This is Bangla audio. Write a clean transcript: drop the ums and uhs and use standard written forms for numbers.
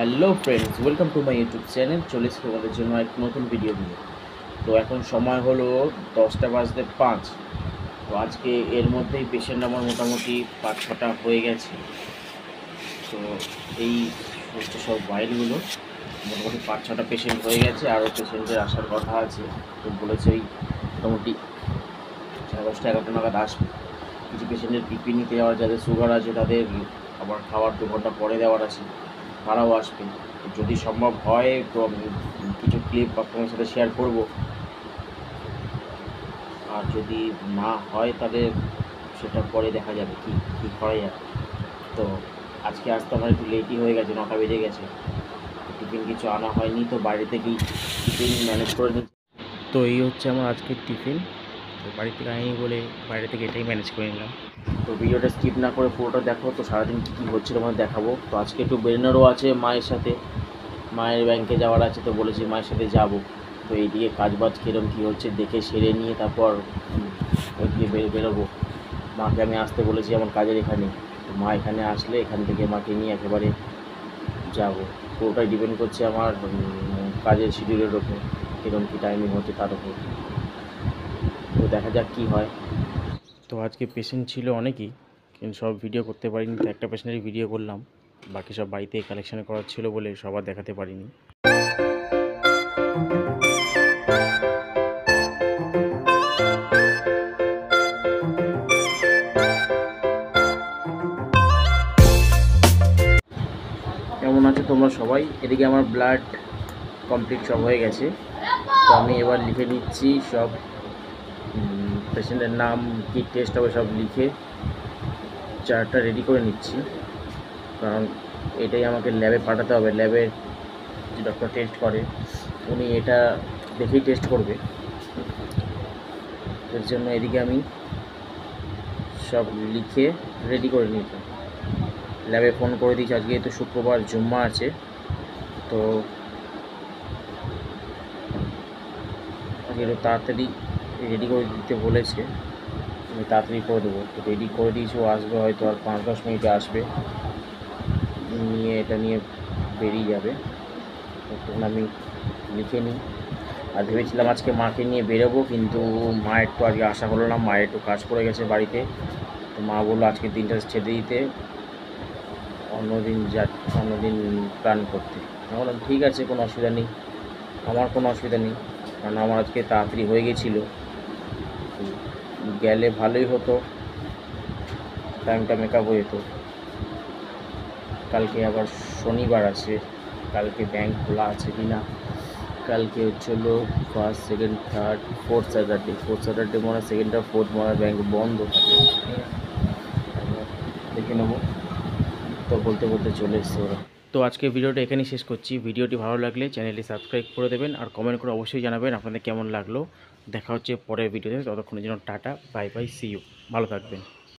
Hello friends, welcome to my YouTube channel. চলে এসেছি তোমাদের জন্য এক নতুন ভিডিও নিয়ে। তো এখন সময় হলো 10:05। তো আজকে এর মধ্যেই পেশেন্ট আমার মোটামুটি 5-6টা হয়ে গেছে। তো এই হচ্ছে সব ফাইলগুলো, মোটামুটি 5-6টা পেশেন্ট হয়ে গেছে, আরও পেশেন্টের আসার কথা আছে। তো বলেছে ওই মোটামুটি 10:30-11টা নাগাদ আসবে। কিছু পেশেন্টের পিপি নিতে যাওয়ার, যাদের সুগার আছে তাদের আবার খাওয়ার 2 ঘন্টা পরে দেওয়ার আছে, তারাও আসবে। যদি সম্ভব হয় তো আমি কিছু ক্লিপ আপনাদের সাথে শেয়ার করব, আর যদি না হয় তাহলে সেটা পরে দেখা যাবে কি কী করা যাবে। তো আজকে আসতে আমার একটু লেটই হয়ে গেছে, 9টা বেজে গেছে। টিফিন কিছু আনা হয়নি, তো বাইরে থেকেই টিফিন ম্যানেজ করে নিই। তো এই হচ্ছে আমার আজকের টিফিন। তো বাড়ি থেকে আনি বলে বাইরে থেকে এটাই ম্যানেজ করে নিলাম। তো ভিডিওটা স্কিপ না করে পুরোটা দেখো, তো সারাদিন কী কী হচ্ছিল মানে দেখাবো। তো আজকে একটু বেরোনোরও আছে মায়ের সাথে, মায়ের ব্যাংকে যাওয়ার আছে, তো বলেছি মায়ের সাথে যাব। তো এইদিকে কাজবাজ কীরকম কী হচ্ছে দেখে সেরে নিয়ে তারপর ওইদিকে বেরোবো। মাকে আমি আসতে বলেছি আমার কাজের এখানে। তো মা এখানে আসলে এখান থেকে মাকে নিয়ে একেবারে যাব। পুরোটাই ডিপেন্ড করছে আমার কাজের শিডিউলের ওপর, কীরকম কী টাইমিং হচ্ছে তার উপর। তো দেখা যাক কী হয়। তো আজকে পেশেন্ট ছিল অনেকই, কিন্তু সব ভিডিও করতে পারিনি। তো একটা পেশেন্টেরই ভিডিও করলাম, বাকি সব বাড়িতে কালেকশন করার ছিল বলে সবার দেখাতে পারিনি। কেমন আছো তোমরা সবাই? এদিকে আমার ব্লাড কমপ্লিট সব হয়ে গেছে। তো আমি এবার লিখে নিচ্ছি সব পেশেন্টের নাম, কী টেস্ট হবে সব লিখে চার্টটা রেডি করে নিচ্ছি, কারণ এটাই আমাকে ল্যাবে পাঠাতে হবে। ল্যাবে যে ডক্টর টেস্ট করে উনি এটা দেখেই টেস্ট করবে। এর জন্য এদিকে আমি সব লিখে রেডি করে নিতাম। ল্যাবে ফোন করে দিয়েছি, আজকে তো শুক্রবার জুম্মা আছে, তো আজকে একটু তাড়াতাড়ি রেডি করে দিতে বলেছে। আমি তাড়াতাড়ি করে দেবো, তো রেডি করে দিয়েছি। ও আসবে হয়তো আর 5-10 মিনিটে আসবে, নিয়ে এটা নিয়ে বেরিয়ে যাবে। তখন আমি লিখে নিই। আর ভেবেছিলাম আজকে মাকে নিয়ে বেরোবো, কিন্তু মায়ের তো আজকে আসা হলো না। মায়ের একটু কাজ পড়ে গেছে বাড়িতে, তো মা বললো আজকে দিনটা ছেড়ে দিতে, অন্যদিন প্ল্যান করতে। আমি বললাম ঠিক আছে, কোনো অসুবিধা নেই, আমার কোনো অসুবিধা নেই, কারণ আমার আজকে তাড়াতাড়ি হয়ে গেছিলো। গেলে ভালোই হতো, টাইমটা মেকআপ হয়ে যেত। কালকে আবার শনিবার আছে, কালকে ব্যাংক খোলা আছে কি না। কালকে হচ্ছিলো first, second, third, fourth Saturday মনে হয়, সেকেন্ড আর ফোর্থ মনে হয় ব্যাংক বন্ধ থাকে। দেখে নেবো। তো বলতে বলতে চলে এসছে ওরা। তো আজকে ভিডিওটা এখানেই শেষ করছি। ভিডিওটি ভালো লাগলে চ্যানেলটি সাবস্ক্রাইব করে দেবেন, আর কমেন্ট করে অবশ্যই জানাবেন আপনাদের কেমন লাগলো। দেখা হচ্ছে পরের ভিডিওতে, ততক্ষণের জন্য tata, bye bye, see you. ভালো থাকবেন।